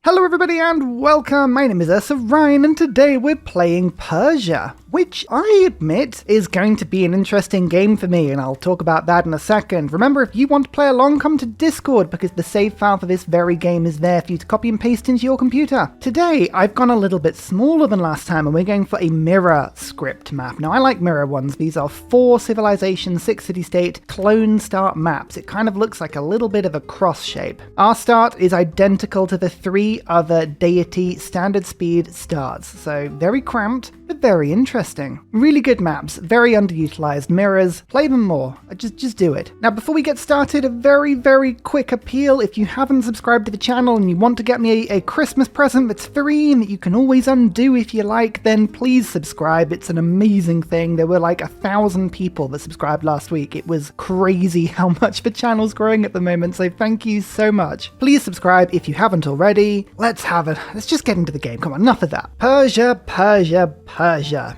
Hello everybody and welcome, my name is Ursa and today we're playing Persia, which I admit is going to be an interesting game for me, and I'll talk about that in a second. Remember, if you want to play along, come to Discord because the save file for this very game is there for you to copy and paste into your computer. Today, I've gone a little bit smaller than last time and we're going for a mirror script map. Now, I like mirror ones. These are 4 civilization, 6 city-state clone start maps. It kind of looks like a little bit of a cross shape. Our start is identical to the 3 other Deity standard speed starts, so very cramped, but very interesting. Really good maps, very underutilized mirrors, play them more, just do it. Now before we get started, a very quick appeal. If you haven't subscribed to the channel and you want to get me a Christmas present that's free and that you can always undo if you like, then please subscribe. It's an amazing thing. There were like 1,000 people that subscribed last week. It was crazy how much the channel's growing at the moment, so thank you so much. Please subscribe if you haven't already. Let's just get into the game. Come on, enough of that. Persia.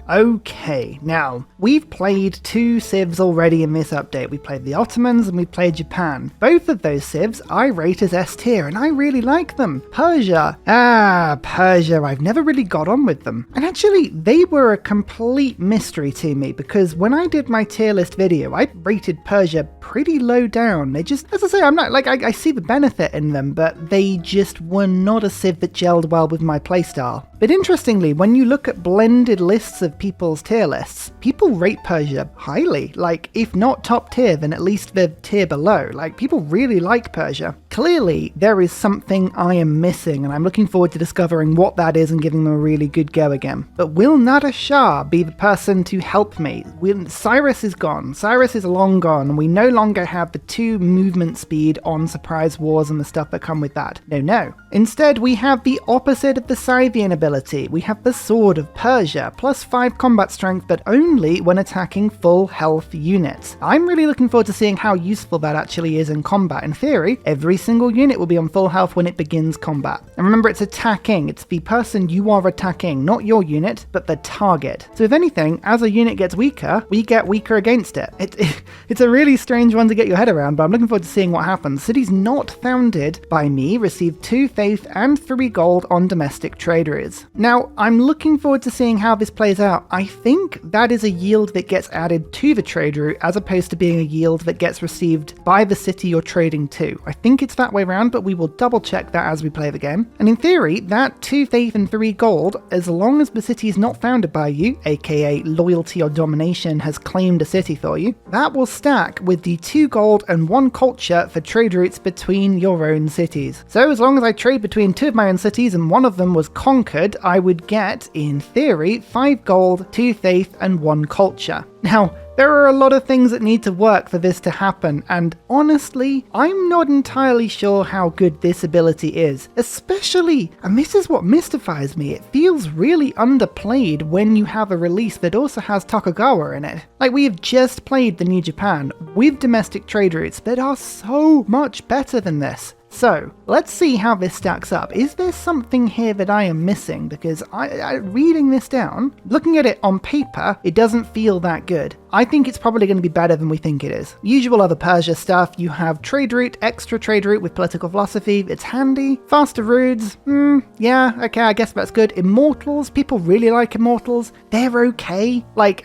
Okay, now, we've played 2 civs already in this update. We played the Ottomans and we played Japan. Both of those civs I rate as S tier, and I really like them. Persia, I've never really got on with them. And actually, they were a complete mystery to me, because when I did my tier list video, I rated Persia pretty low down. They just, as I say, I'm not, like, I see the benefit in them, but they just were not a civ that gelled well with my playstyle. But interestingly, when you look at blended lists of people's tier lists, people rate Persia highly. Like, if not top tier, then at least the tier below. Like, people really like Persia. Clearly, there is something I am missing, and I'm looking forward to discovering what that is and giving them a really good go again. But will Nader Shah be the person to help me? Cyrus is gone. Cyrus is long gone, and we no longer have the 2 movement speed on surprise wars and the stuff that come with that. No. Instead, we have the opposite of the Scythian ability. We have the Sword of Persia, plus 5 combat strength, but only when attacking full health units. I'm really looking forward to seeing how useful that actually is in combat. In theory, every single unit will be on full health when it begins combat. And remember, it's attacking. It's the person you are attacking, not your unit, but the target. So if anything, as a unit gets weaker, we get weaker against it. It's a really strange one to get your head around, but I'm looking forward to seeing what happens. Cities not founded by me receive 2 faith and 3 gold on domestic trade routes. Now, I'm looking forward to seeing how this plays out. I think that is a yield that gets added to the trade route as opposed to being a yield that gets received by the city you're trading to. I think it's that way around, but we will double check that as we play the game. And in theory, that 2 faith and 3 gold, as long as the city is not founded by you, aka loyalty or domination has claimed a city for you, that will stack with the 2 gold and 1 culture for trade routes between your own cities. So as long as I trade between 2 of my own cities and one of them was conquered, I would get, in theory, 5 gold, 2 faith, and 1 culture. Now, there are a lot of things that need to work for this to happen, and honestly, I'm not entirely sure how good this ability is. Especially, and this is what mystifies me, it feels really underplayed when you have a release that also has Tokugawa in it. Like, we have just played the New Japan with domestic trade routes that are so much better than this. So, let's see how this stacks up. Is there something here that I am missing? Because reading this down, looking at it on paper, it doesn't feel that good. I think it's probably going to be better than we think it is. Usual other Persia stuff, you have trade route, extra trade route with political philosophy, it's handy. Faster routes, yeah, okay, I guess that's good. Immortals, people really like Immortals. They're okay. Like,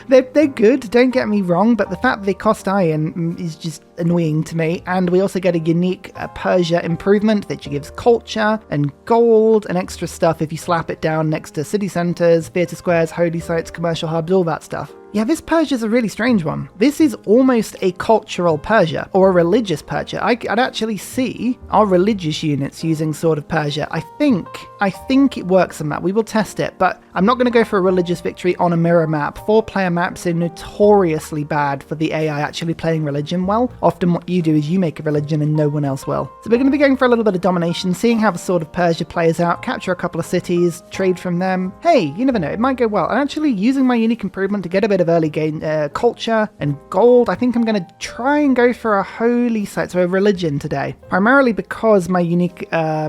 they're good, don't get me wrong, but the fact that they cost iron is just annoying to me. And we also get a unique Persia improvement that gives culture and gold and extra stuff if you slap it down next to city centers, theater squares, holy sites, commercial hubs, all that stuff. Yeah, this Persia's a really strange one. This is almost a cultural Persia, or a religious Persia. I'd actually see our religious units using Sword of Persia. I think it works on that. We will test it, but I'm not going to go for a religious victory on a mirror map. 4-player maps are notoriously bad for the AI actually playing religion well. Often what you do is you make a religion and no one else will. So we're going to be going for a little bit of domination, seeing how the Sword of Persia plays out, capture a couple of cities, trade from them. Hey, you never know, it might go well. And actually using my unique improvement to get a bit bit of early game culture and gold. I think I'm going to try and go for a holy site, so a religion today. Primarily because my unique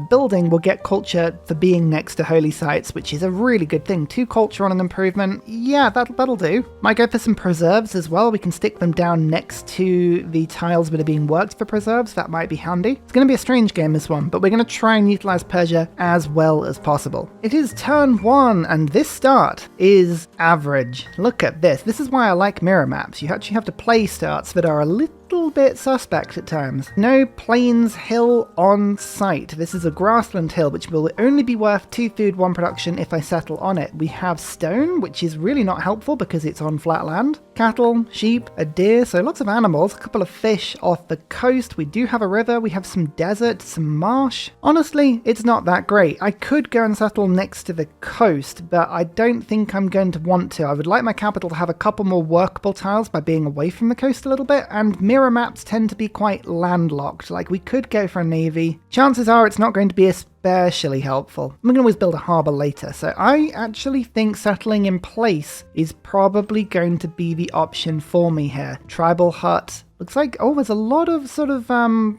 building will get culture for being next to holy sites, which is a really good thing. 2 culture on an improvement. Yeah, that'll do. Might go for some preserves as well. We can stick them down next to the tiles that are being worked for preserves. That might be handy. It's going to be a strange game, this one, but we're going to try and utilize Persia as well as possible. It is turn 1, and this start is average. Look at this. This is why I like mirror maps. You actually have to play starts that are a little bit suspect at times. No plains hill on site. This is a grassland hill, which will only be worth 2 food, 1 production if I settle on it. We have stone, which is really not helpful because it's on flat land. Cattle, sheep, a deer, so lots of animals, a couple of fish off the coast. We do have a river, we have some desert, some marsh. Honestly, it's not that great. I could go and settle next to the coast, but I don't think I'm going to want to. I would like my capital to have a couple more workable tiles by being away from the coast a little bit, and mirror maps tend to be quite landlocked. Like, we could go for a navy. Chances are it's not going to be especially helpful. I'm going to always build a harbour later, so I actually think settling in place is probably going to be the option for me here. Tribal hut. Looks like, oh, there's a lot of sort of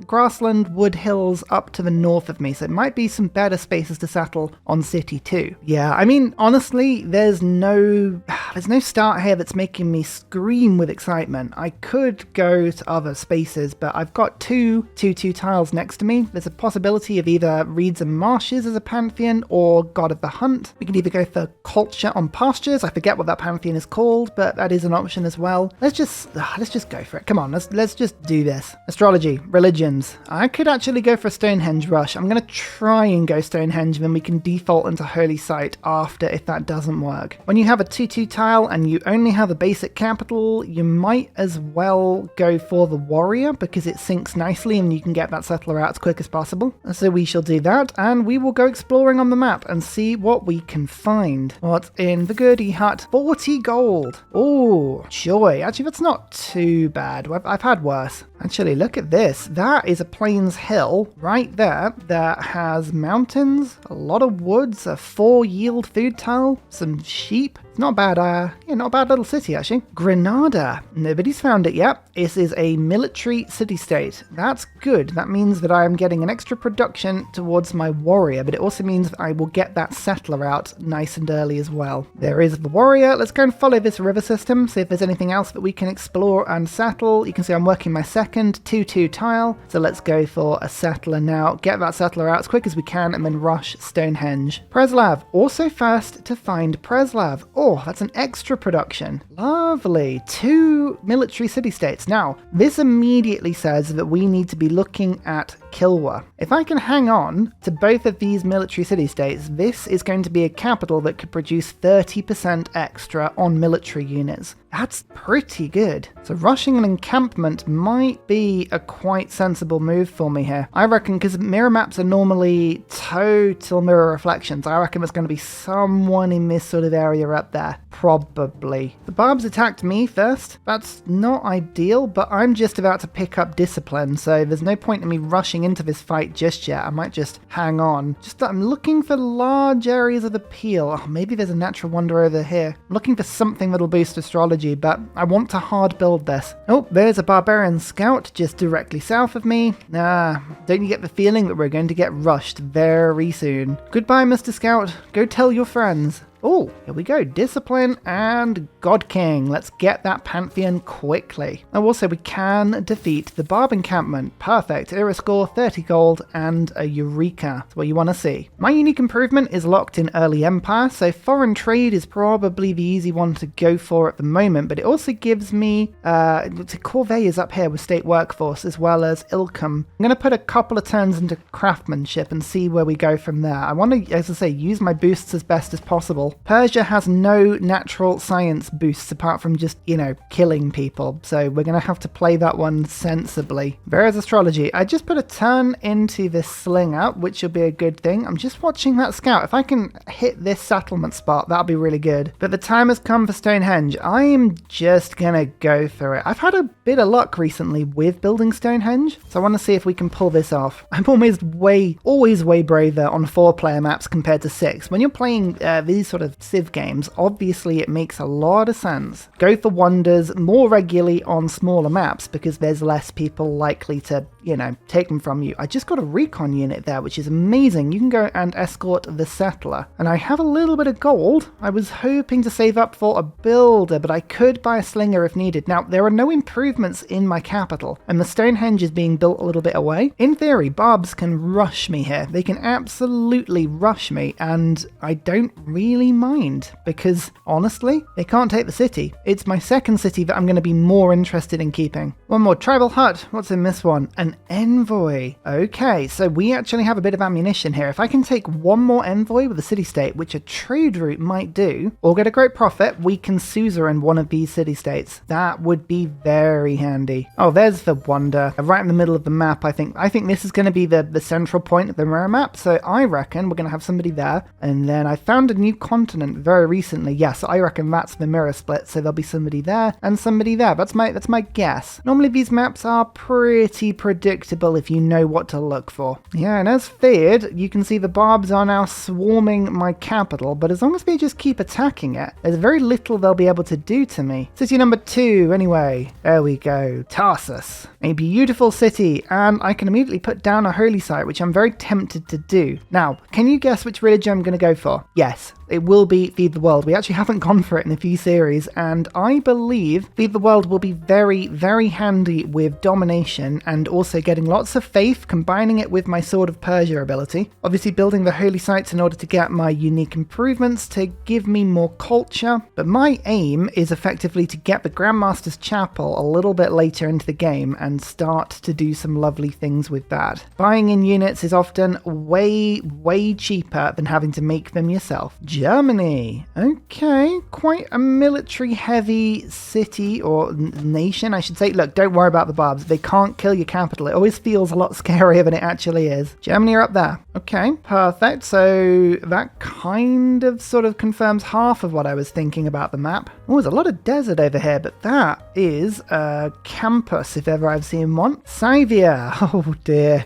grassland wood hills up to the north of me, so it might be some better spaces to settle on city too. Yeah, I mean, honestly, there's no start here that's making me scream with excitement. I could go to other spaces, but I've got 2 tiles next to me. There's a possibility of either reeds and marshes as a pantheon or god of the hunt. We can either go for culture on pastures. I forget what that pantheon is called, but that is an option as well. Let's just go for it. Come on, let's just do this. Astrology, religions. I could actually go for a Stonehenge rush. I'm going to try and go Stonehenge, then we can default into holy site after if that doesn't work. When you have a 2-2 tile and you only have a basic capital, you might as well go for the warrior because it syncs nicely and you can get that settler out as quick as possible. So we shall do that, and we will go exploring on the map and see what we can find. What's in the goodie hut? 40 gold. Oh, joy. Actually, that's not too bad. I've had worse. Actually, look at this. That is a plains hill right there that has mountains, a lot of woods, a 4 yield food tile, some sheep. It's not bad, not a bad little city actually. Granada. Nobody's found it yet. This is a military city-state. That's good. That means that I am getting an extra production towards my warrior, but it also means that I will get that settler out nice and early as well. There is the warrior. Let's go and follow this river system, see if there's anything else that we can explore and settle. You can see I'm working my second 2-2 tile, so let's go for a settler now. Get that settler out as quick as we can and then rush Stonehenge. Preslav. Also first to find Preslav. Oh, that's an extra production. Lovely. 2 military city-states. Now, this immediately says that we need to be looking at Kilwa. If I can hang on to both of these military city-states, this is going to be a capital that could produce 30% extra on military units. That's pretty good. So rushing an encampment might be a quite sensible move for me here. I reckon, because mirror maps are normally total mirror reflections, I reckon there's going to be someone in this sort of area up there. Probably. The barbs attacked me first. That's not ideal, but I'm just about to pick up discipline, so there's no point in me rushing into this fight just yet. I might just hang on. I'm looking for large areas of appeal. Oh, maybe there's a natural wonder over here. I'm looking for something that'll boost astrology, but I want to hard build this. Oh, there's a barbarian scout just directly south of me. Don't you get the feeling that we're going to get rushed very soon? Goodbye, Mr. Scout. Go tell your friends. Oh, here we go. Discipline and God King. Let's get that pantheon quickly. Now also we can defeat the Barb encampment. Perfect. Era score 30 gold and a Eureka. That's what you want to see. My unique improvement is locked in early empire, so foreign trade is probably the easy one to go for at the moment, but it also gives me Corvée is up here with state workforce as well as Ilkham. I'm going to put a couple of turns into craftsmanship and see where we go from there. I want to, as I say, use my boosts as best as possible. Persia has no natural science boosts apart from just, killing people. So we're going to have to play that one sensibly. Whereas astrology, I just put a turn into this slinger, which will be a good thing. I'm just watching that scout. If I can hit this settlement spot, that'll be really good. But the time has come for Stonehenge. I am just going to go for it. I've had a bit of luck recently with building Stonehenge, so I want to see if we can pull this off. I'm always way braver on 4-player maps compared to 6. When you're playing these sort sort of Civ games, obviously it makes a lot of sense. Go for wonders more regularly on smaller maps because there's less people likely to, take them from you. I just got a recon unit there, which is amazing. You can go and escort the settler. And I have a little bit of gold. I was hoping to save up for a builder, but I could buy a slinger if needed. Now, there are no improvements in my capital, and the Stonehenge is being built a little bit away. In theory, Barbs can rush me here. They can absolutely rush me, and I don't really mind, because honestly, they can't take the city. It's my second city that I'm going to be more interested in keeping. One more tribal hut. What's in this one? An envoy. Okay, so we actually have a bit of ammunition here. If I can take one more envoy with a city-state, which a trade route might do, or get a great profit, we can suzerain one of these city-states. That would be very handy. Oh, there's the wonder. Right in the middle of the map, I think this is going to be the central point of the mirror map, so I reckon we're going to have somebody there. And then I found a new continent very recently. Yes, I reckon that's the mirror split, so there'll be somebody there and somebody there. That's my guess. Normally these maps are pretty predictable if you know what to look for. Yeah, and as feared, you can see the Barbs are now swarming my capital, but as long as they just keep attacking it, there's very little they'll be able to do to me. City number 2, anyway. There we go. Tarsus. A beautiful city, and I can immediately put down a holy site, which I'm very tempted to do. Now, can you guess which religion I'm going to go for? Yes, it will be Feed the World. We actually haven't gone for it in a few series, and I believe Feed the World will be very, very handy with domination and also getting lots of faith, combining it with my Sword of Persia ability. Obviously building the holy sites in order to get my unique improvements to give me more culture, but my aim is effectively to get the Grandmaster's Chapel a little bit later into the game and start to do some lovely things with that. Buying in units is often way, way cheaper than having to make them yourself. Germany. Okay, quite a military heavy city or nation, I should say. Look, don't worry about the Barbs. They can't kill your capital. It always feels a lot scarier than it actually is. Germany are up there. Okay, perfect. So that kind of sort of confirms half of what I was thinking about the map. Oh, there's a lot of desert over here, but that is a campus if ever I've seen one. Scythia. Oh dear.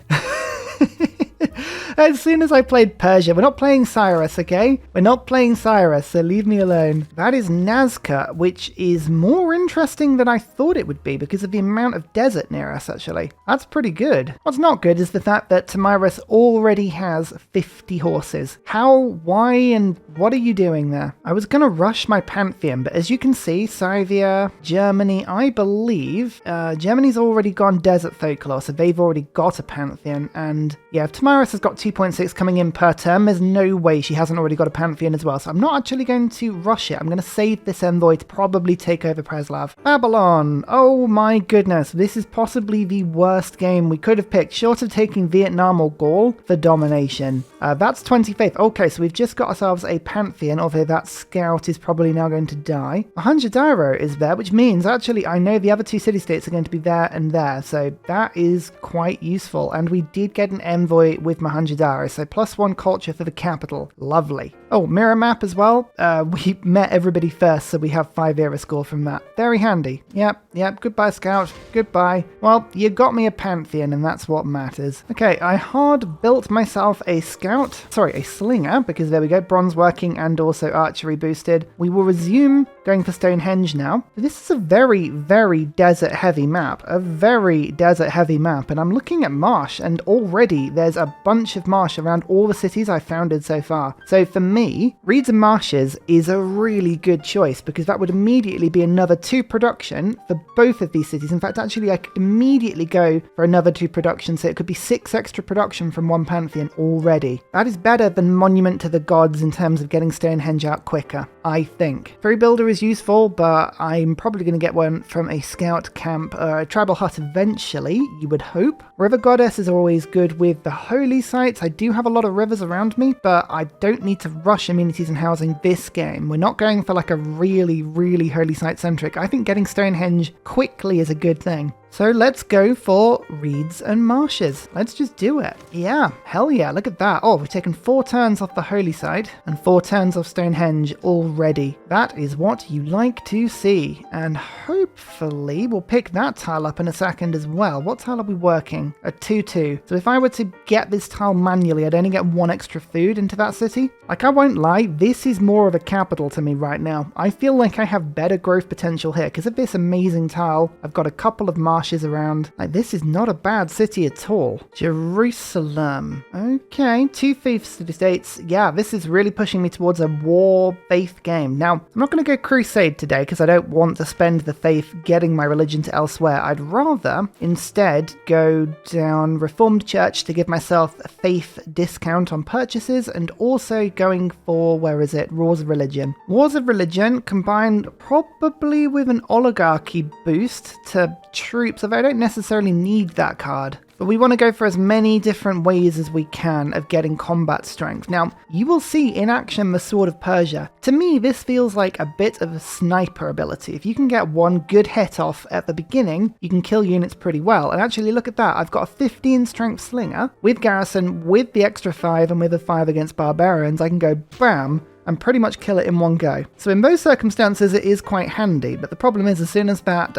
As soon as I played Persia, we're not playing Cyrus, okay? We're not playing Cyrus, so leave me alone. That is Nazca, which is more interesting than I thought it would be because of the amount of desert near us, actually. That's pretty good. What's not good is the fact that Tamiris already has 50 horses. How, why, and what are you doing there? I was going to rush my Pantheon, but as you can see, Scythia, Germany, I believe, Germany's already gone Desert Folklore, so they've already got a Pantheon, and yeah, if Tamiris has got 2.6 coming in per turn, there's no way she hasn't already got a Pantheon as well, so I'm not actually going to rush it. I'm going to save this envoy to probably take over Preslav. Babylon. Oh my goodness, this is possibly the worst game we could have picked, short of taking Vietnam or Gaul for domination. That's 20 faith. Okay, so we've just got ourselves a Pantheon, although that scout is probably now going to die. 100 Dairo is there, which means actually I know the other two city-states are going to be there and there, so that is quite useful, and we did get an envoy with Mahanjadara, so +1 culture for the capital. Lovely. Oh, mirror map as well. We met everybody first, so we have 5 era score from that. Very handy. Yep. Goodbye, scout. Goodbye. Well, you got me a Pantheon, and that's what matters. Okay, I hard built myself a scout. Sorry, a slinger, because there we go. Bronze working and also archery boosted. We will resume going for Stonehenge now. This is a very, very desert heavy map. A very desert heavy map, and I'm looking at marsh, and already there's a bunch of marsh around all the cities I've founded so far. So for me, reeds and marshes is a really good choice because that would immediately be another 2 production for both of these cities. In fact, actually, I could immediately go for another 2 production, so it could be 6 extra production from one Pantheon already. That is better than Monument to the Gods in terms of getting Stonehenge out quicker, I think. Free Builder is useful, but I'm probably going to get one from a scout camp, a tribal hut eventually, you would hope. River Goddess is always good with the holy sites. I do have a lot of rivers around me, but I don't need to rush amenities and housing this game. We're not going for like a really, really holy site centric. I think getting Stonehenge quickly is a good thing. So let's go for reeds and marshes. Let's just do it. Yeah, hell yeah, look at that. Oh, we've taken 4 turns off the holy side and 4 turns off Stonehenge already. That is what you like to see. And hopefully we'll pick that tile up in a second as well. What tile are we working? A 2-2. So if I were to get this tile manually, I'd only get 1 extra food into that city. Like, I won't lie, this is more of a capital to me right now. I feel like I have better growth potential here because of this amazing tile. I've got a couple of marshes around. Like, this is not a bad city at all. Jerusalem. Okay, 2 faith city-states. Yeah, this is really pushing me towards a war faith game. Now, I'm not going to go crusade today because I don't want to spend the faith getting my religion to elsewhere. I'd rather instead go down Reformed Church to give myself a faith discount on purchases, and also going for, where is it? Wars of Religion. Wars of Religion combined probably with an oligarchy boost to troops, although I don't necessarily need that card. But we want to go for as many different ways as we can of getting combat strength. Now, you will see in action the Sword of Persia. To me, this feels like a bit of a sniper ability. If you can get one good hit off at the beginning, you can kill units pretty well. And actually, look at that. I've got a 15 strength slinger with garrison, with the extra 5, and with a 5 against barbarians. I can go bam and pretty much kill it in one go. So in those circumstances, it is quite handy, but the problem is, as soon as that,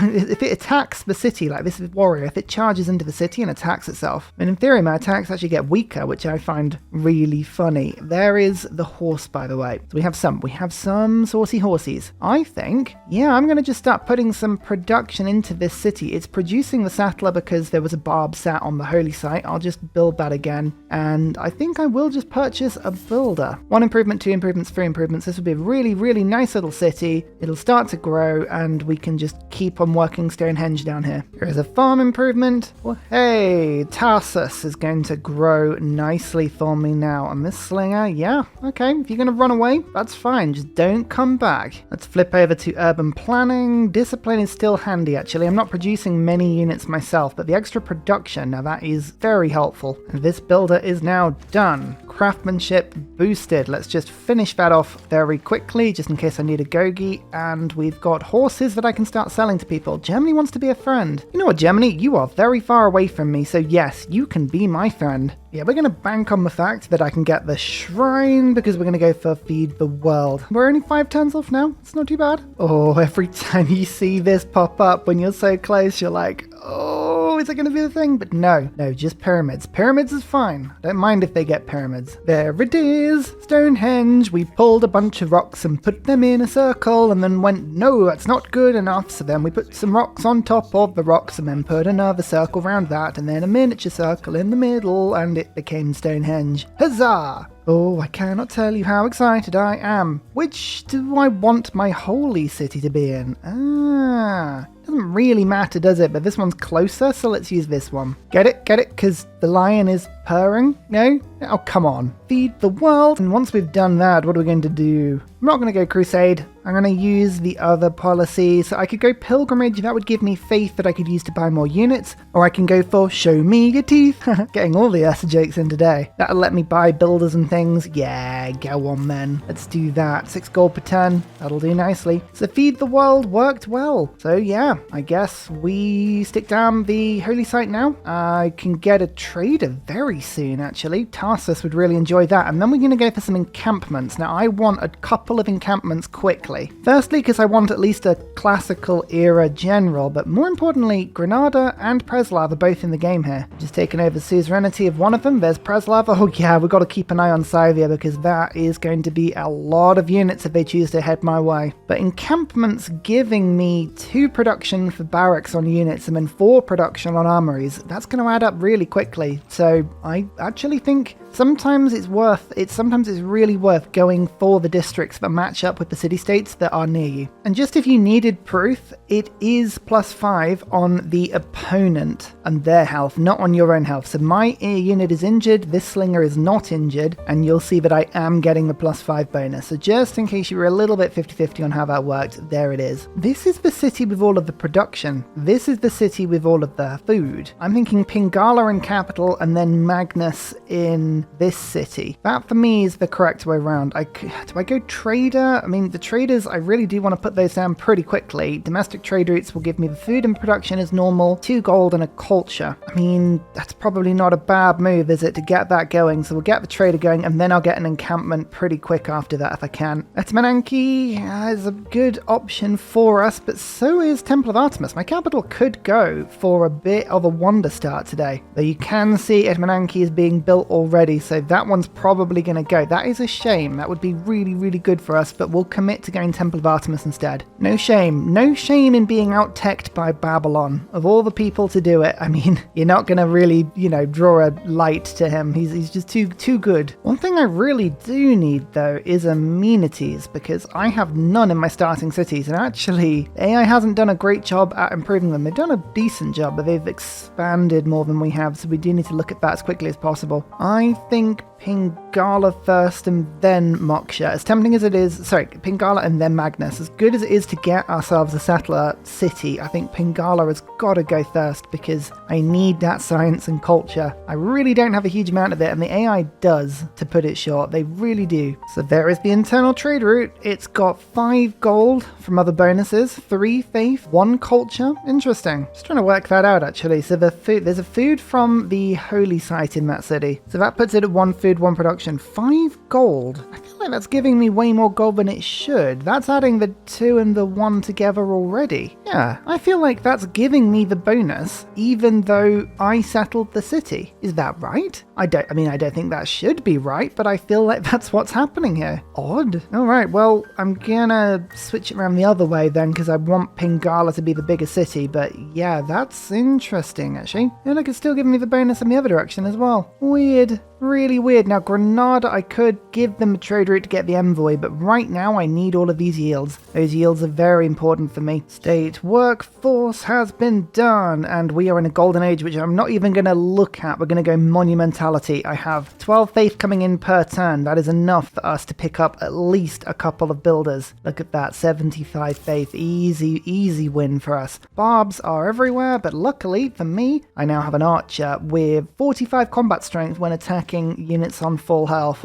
if it attacks the city, like this warrior, if it charges into the city and attacks itself, and in theory my attacks actually get weaker, which I find really funny. There is the horse, by the way. So we have some saucy horsies. I think, yeah, I'm going to just start putting some production into this city. It's producing the sattler because there was a barb sat on the holy site. I'll just build that again, and I think I will just purchase a builder. 1 improvement, 2 improvements, 3 improvements. This will be a really, really nice little city. It'll start to grow, and we can just keep on working Stonehenge down here. Here is a farm improvement. Well, hey, Tarsus is going to grow nicely for me now. And this slinger, yeah, okay, if you're going to run away, that's fine. Just don't come back. Let's flip over to urban planning. Discipline is still handy, actually. I'm not producing many units myself, but the extra production, now that is very helpful. And this builder is now done. Craftsmanship boosted. Let's just finish that off very quickly, just in case I need a gogi. And we've got horses that I can start selling to people. Germany wants to be a friend. You know what, Germany? You are very far away from me, so yes, you can be my friend. Yeah, we're going to bank on the fact that I can get the shrine, because we're going to go for Feed the World. We're only 5 turns off now. It's not too bad. Oh, every time you see this pop up when you're so close, you're like, oh, is it going to be the thing? But no, just pyramids. Pyramids is fine. I don't mind if they get pyramids. There it is. Stonehenge. We pulled a bunch of rocks and put them in a circle, and then went, no, that's not good enough. So then we put some rocks on top of the rocks, and then put another circle around that, and then a miniature circle in the middle, and it became Stonehenge. Huzzah! Oh, I cannot tell you how excited I am. Which do I want my holy city to be in? Doesn't really matter, does it? But this one's closer, so let's use this one. Get it? Because the lion is purring? No? Oh, come on. Feed the world. And once we've done that, what are we going to do? I'm not going to go crusade. I'm going to use the other policy. So I could go pilgrimage. That would give me faith that I could use to buy more units. Or I can go for show me your teeth. Getting all the Ursa jokes in today. That'll let me buy builders and things. Yeah, go on then. Let's do that. 6 gold per turn. That'll do nicely. So feed the world worked well. So yeah, I guess we stick down the holy site now. I can get a trader very soon, actually. Tarsus would really enjoy that. And then we're going to go for some encampments. Now, I want a couple of encampments quickly. Firstly, because I want at least a classical era general, but more importantly, Granada and Preslav are both in the game here. Just taking over the suzerainty of one of them. There's Preslav. Oh yeah, we've got to keep an eye on Scythia, because that is going to be a lot of units if they choose to head my way. But encampments giving me 2 production for barracks on units and then 4 production on armories, that's going to add up really quickly. So I actually think sometimes it's really worth going for the districts that match up with the city-states that are near you. And just if you needed proof, it is +5 on the opponent and their health, not on your own health. So my unit is injured, this slinger is not injured, and you'll see that I am getting the +5 bonus. So just in case you were a little bit 50-50 on how that worked, there it is. This is the city with all of the production. This is the city with all of the food. I'm thinking Pingala in capital, and then Magnus in in this city. That for me is the correct way around. Do I go trader? I mean, the traders, I really do want to put those down pretty quickly. Domestic trade routes will give me the food and production as normal, 2 gold and a culture. I mean, that's probably not a bad move, is it, to get that going? So we'll get the trader going, and then I'll get an encampment pretty quick after that if I can. Etmananki is a good option for us, but so is Temple of Artemis. My capital could go for a bit of a wander start today. Though you can see Etmananki is being built already, so that one's probably going to go. That is a shame. That would be really, really good for us, but we'll commit to going Temple of Artemis instead. No shame. No shame in being out-teched by Babylon. Of all the people to do it, I mean, you're not going to really, draw a light to him. He's just too good. One thing I really do need, though, is amenities, because I have none in my starting cities, and actually, AI hasn't done a great job at improving them. They've done a decent job, but they've expanded more than we have, so we do need to look at that as quickly as possible. I think Pingala first and then Moksha. As tempting as it is, Pingala and then Magnus. As good as it is to get ourselves a settler city, I think Pingala has got to go first because I need that science and culture. I really don't have a huge amount of it, and the AI does, to put it short. They really do. So there is the internal trade route. It's got 5 gold from other bonuses, 3 faith, 1 culture. Interesting. Just trying to work that out actually. So there's a food from the holy site in that city. So that puts it at 1 food, 1 production, 5 gold. I feel like that's giving me way more gold than it should. That's adding the 2 and the 1 together already. Yeah, I feel like that's giving me the bonus, even though I settled the city. Is that right? I don't think that should be right, but I feel like that's what's happening here. Odd. Alright, well, I'm gonna switch it around the other way then, because I want Pingala to be the bigger city, but yeah, that's interesting, actually. And it could still give me the bonus in the other direction as well. Weird. Really weird. Now, Granada, I could give them a trade route to get the envoy, but right now I need all of these yields. Those yields are very important for me. State workforce has been done, and we are in a golden age, which I'm not even going to look at. We're going to go monumentality. I have 12 faith coming in per turn. That is enough for us to pick up at least a couple of builders. Look at that, 75 faith. Easy win for us. Barbs are everywhere, but luckily for me, I now have an archer with 45 combat strength when attacking units on full health.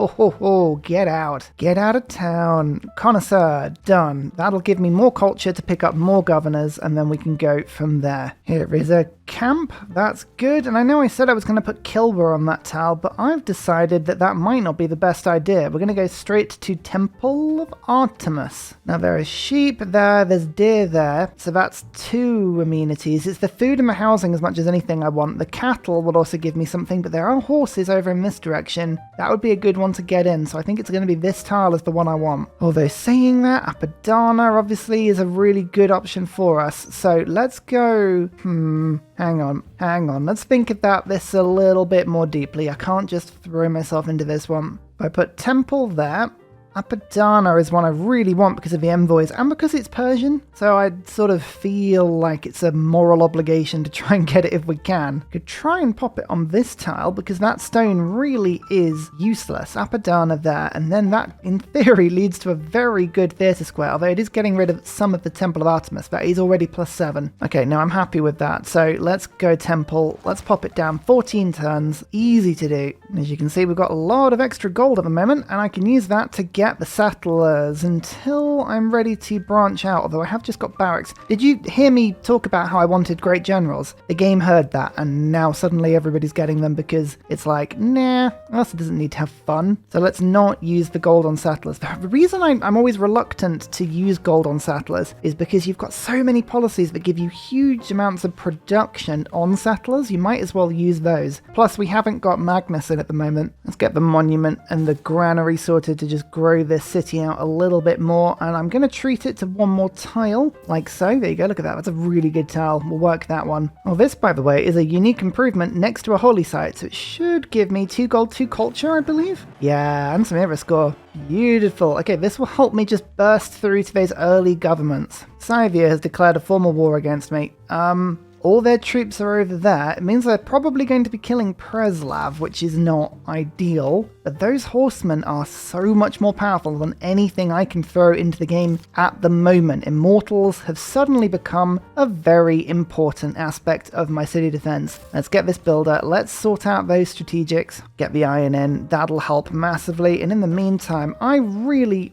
Get out. Get out of town. Connoisseur, done. That'll give me more culture to pick up more governors, and then we can go from there. Here is a camp. That's good. And I know I said I was going to put Kilber on that tile, but I've decided that might not be the best idea. We're going to go straight to Temple of Artemis. Now there is sheep there, there's deer there, so that's 2 amenities. It's the food and the housing as much as anything I want. The cattle will also give me something, but there are horses over in this direction. That would be a good one to get in, so I think it's going to be this tile as the one I want. Although saying that, Apadana obviously is a really good option for us. So let's go... Hang on. Let's think about this a little bit more deeply. I can't just throw myself into this one. If I put Temple there... Apadana is one I really want because of the envoys and because it's Persian, so I sort of feel like it's a moral obligation to try and get it if we can. Could try and pop it on this tile because that stone really is useless. Apadana there, and then that in theory leads to a very good theatre square, although it is getting rid of some of the Temple of Artemis. That is already +7. Okay, now I'm happy with that, so let's go Temple. Let's pop it down. 14 turns, easy to do. And as you can see, we've got a lot of extra gold at the moment, and I can use that to get the settlers until I'm ready to branch out, although I have just got barracks. Did you hear me talk about how I wanted great generals? The game heard that, and now suddenly everybody's getting them because it's like, nah, Ursa doesn't need to have fun, so let's not use the gold on settlers. The reason I'm always reluctant to use gold on settlers is because you've got so many policies that give you huge amounts of production on settlers. You might as well use those. Plus, we haven't got Magnus in at the moment. Let's get the monument and the granary sorted to just grow this city out a little bit more, and I'm going to treat it to 1 more tile, like so. There you go, look at that. That's a really good tile. We'll work that one. Well, this, by the way, is a unique improvement next to a holy site, so it should give me 2 gold, 2 culture, I believe. Yeah, and some era score. Beautiful. Okay, this will help me just burst through to those early governments. Scythia has declared a formal war against me. All their troops are over there. It means they're probably going to be killing Preslav, which is not ideal. but those horsemen are so much more powerful than anything I can throw into the game at the moment. Immortals have suddenly become a very important aspect of my city defense. Let's get this builder, let's sort out those strategics, get the iron in, that'll help massively, and in the meantime, I really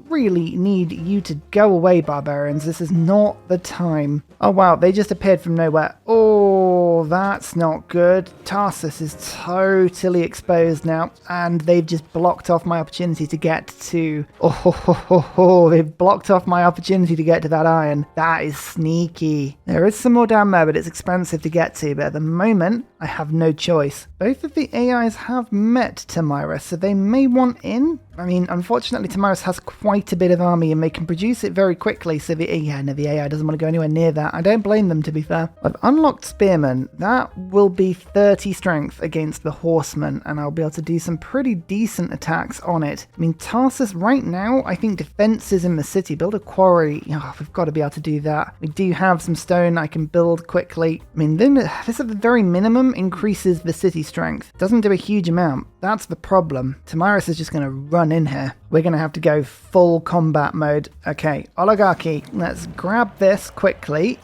need you to go away, barbarians. This is not the time. Oh wow, they just appeared from nowhere. Oh, that's not good. Tarsus is totally exposed now, and they've just blocked off my opportunity to get to... they've blocked off my opportunity to get to that iron. That is sneaky. There is some more down there, but it's expensive to get to, but at the moment, I have no choice. Both of the AIs have met Tamiris, so they may want in. I mean, unfortunately, Tamiris has quite a bit of army and they can produce it very quickly, so the AI doesn't want to go anywhere near that. I don't blame them, to be fair. I've unlocked Spearmen. That will be 30 strength against the Horsemen, and I'll be able to do some pretty decent attacks on it. I mean, Tarsus, right now, I think defenses in the city. Build a quarry. Oh, we've got to be able to do that. We do have some stone I can build quickly. I mean, then this at the very minimum increases the city strength. Doesn't do a huge amount. That's the problem. Tamiris is just going to run in here. We're going to have to go full combat mode. Okay, oligarchy. Let's grab this quickly.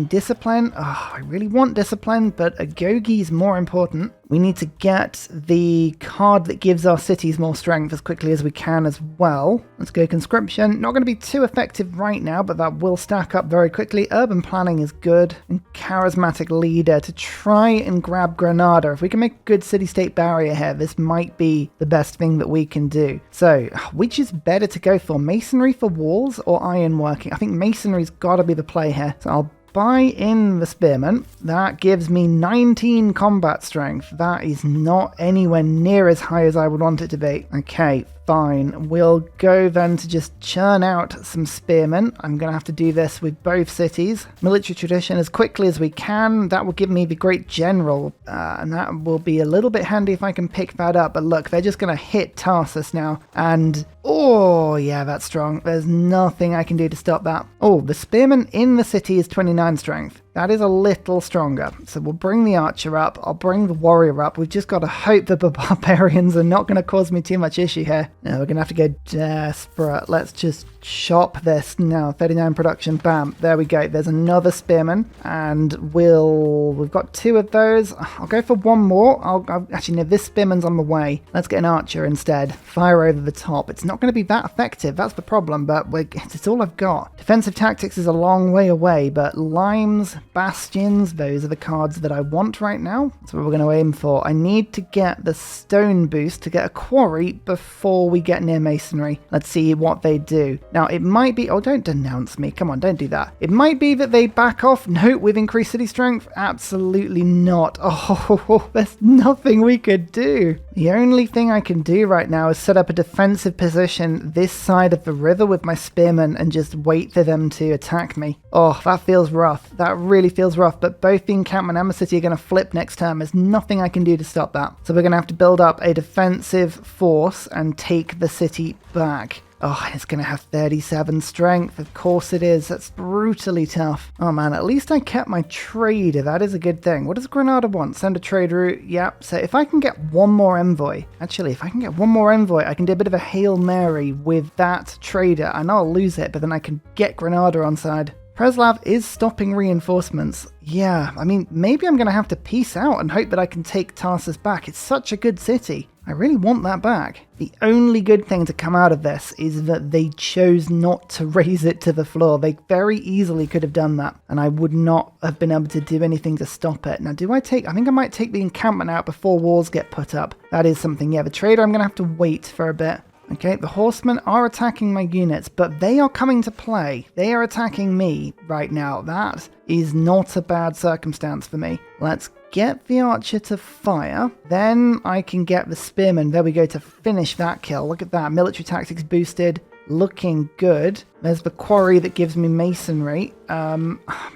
Discipline. Oh, I really want discipline, but Agogi is more important. We need to get the card that gives our cities more strength as quickly as we can as well. Let's go conscription. Not going to be too effective right now, but that will stack up very quickly. Urban planning is good. And charismatic leader to try and grab Granada. If we can make a good city-state barrier here, this might be the best thing that we can do. So, which is better to go for? Masonry for walls or ironworking? I think masonry's got to be the play here. So I'll buy in the Spearman. That gives me 19 combat strength. That is not anywhere near as high as I would want it to be. Okay, fine. We'll go then to just churn out some Spearmen. I'm going to have to do this with both cities. Military tradition as quickly as we can. That will give me the Great General, and that will be a little bit handy if I can pick that up. But look, they're just going to hit Tarsus now, and oh yeah, that's strong. There's nothing I can do to stop that. Oh, the Spearman in the city is 29 strength. That is a little stronger. So we'll bring the archer up. I'll bring the warrior up. We've just got to hope that the barbarians are not going to cause me too much issue here. No, we're going to have to go desperate. Let's just chop this now. 39 production. Bam. There we go. There's another spearman. And we've got 2 of those. I'll go for one more. Actually, no, this spearman's on the way. Let's get an archer instead. Fire over the top. It's not going to be that effective. That's the problem, but it's all I've got. Defensive tactics is a long way away, but limes, bastions, those are the cards that I want right now. That's what we're going to aim for. I need to get the stone boost to get a quarry before we get near masonry. Let's see what they do. Now, it might be... Oh, don't denounce me. Come on, don't do that. It might be that they back off. No, with increased city strength? Absolutely not. Oh, there's nothing we could do. The only thing I can do right now is set up a defensive position this side of the river with my spearmen and just wait for them to attack me. Oh, that feels rough. That really feels rough, but both the encampment and the city are going to flip next turn. There's nothing I can do to stop that. So we're going to have to build up a defensive force and take the city back. Oh, it's going to have 37 strength. Of course it is. That's brutally tough. Oh man, at least I kept my trader. That is a good thing. What does Granada want? Send a trade route. Yep. So if I can get one more envoy, I can do a bit of a Hail Mary with that trader and I'll lose it, but then I can get Granada on side. Preslav is stopping reinforcements. Yeah, I mean, maybe I'm going to have to peace out and hope that I can take Tarsus back. It's such a good city. I really want that back. The only good thing to come out of this is that they chose not to raise it to the floor. They very easily could have done that, and I would not have been able to do anything to stop it. Now, I think I might take the encampment out before walls get put up. That is something. Yeah, the trader, I'm going to have to wait for a bit. Okay, the horsemen are attacking my units, but they are coming to play. They are attacking me right now. That is not a bad circumstance for me. Let's get the archer to fire. Then I can get the spearman. There we go, to finish that kill. Look at that. Military tactics boosted. Looking good. There's the quarry that gives me masonry.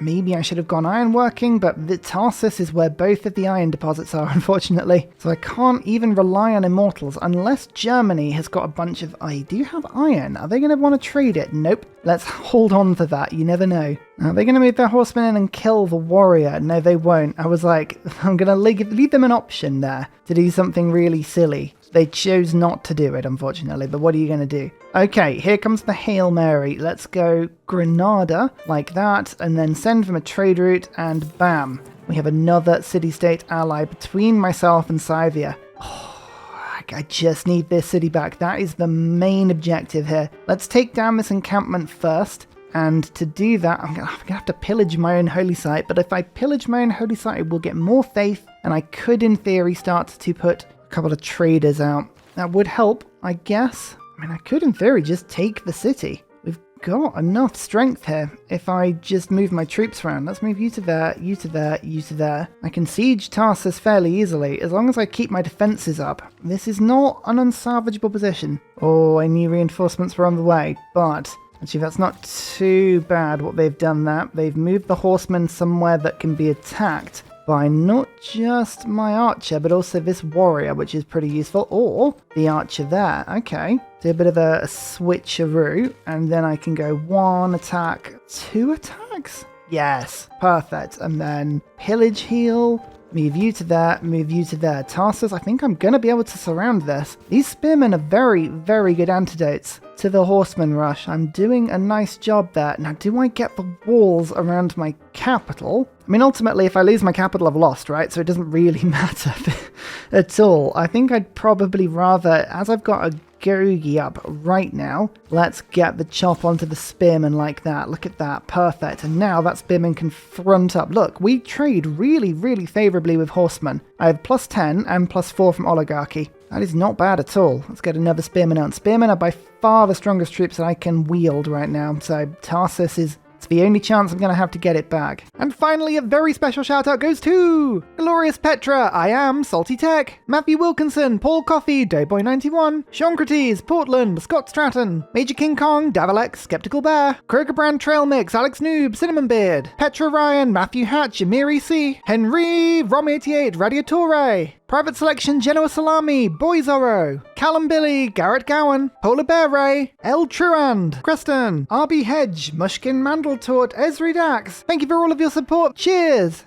Maybe I should have gone ironworking, but the Tarsus is where both of the iron deposits are, unfortunately. So I can't even rely on immortals unless Germany has got a bunch of... I do have iron. Are they going to want to trade it? Nope. Let's hold on to that. You never know. Are they going to move their horsemen in and kill the warrior? No, they won't. I was like, I'm going to leave them an option there to do something really silly. They chose not to do it, unfortunately, but what are you going to do? Okay, here comes the Hail Mary. Let's go Granada, like that, and then send them a trade route, and bam. We have another city-state ally between myself and Scythia. I just need this city back. That is the main objective here. Let's take down this encampment first. And to do that, I'm gonna have to pillage my own holy site. But if I pillage my own holy site, I will get more faith. And I could, in theory, start to put a couple of traders out. That would help, I guess. I mean, I could, in theory, just take the city. We've got enough strength here if I just move my troops around. Let's move you to there, you to there, you to there. I can siege Tarsus fairly easily, as long as I keep my defences up. This is not an unsalvageable position. Oh, I knew reinforcements were on the way, but... actually, that's not too bad what they've done that. They've moved the horsemen somewhere that can be attacked by not just my archer, but also this warrior, which is pretty useful. Or the archer there. Okay. Do a bit of a switcheroo, and then I can go 1 attack, 2 attacks? Yes, perfect. And then pillage heal. Move you to there, move you to there. Tarsus, I think I'm going to be able to surround this. These spearmen are very, very good antidotes to the horseman rush. I'm doing a nice job there. Now, do I get the walls around my capital? I mean, ultimately, if I lose my capital, I've lost, right? So it doesn't really matter at all. I think I'd probably rather, as I've got a Gogi up right now, let's get the chop onto the spearman like that. Look at that, perfect. And now that spearman can front up. Look, we trade really, really favorably with horsemen. I have +10 and +4 from oligarchy. That is not bad at all. Let's get another spearman out. Spearmen are by far the strongest troops that I can wield right now. So Tarsus is... it's the only chance I'm going to have to get it back. And finally, a very special shout out goes to Glorious Petra, I Am, Salty Tech, Matthew Wilkinson, Paul Coffey, Dayboy91, Seancrates, Portland, Scott Stratton, Major King Kong, Davalex, Skeptical Bear, Kroger Brand Trail Mix, Alex Noob, Cinnamon Beard, Petra Ryan, Matthew Hatch, Amiri C, Henry, Rom88, Radiatore, Private Selection, Genoa Salami, Boy Zorro, Callum Billy, Garrett Gowan, Polar Bear Ray, El Truand, Creston, RB Hedge, Mushkin Mandletort, Esri Dax. Thank you for all of your support. Cheers!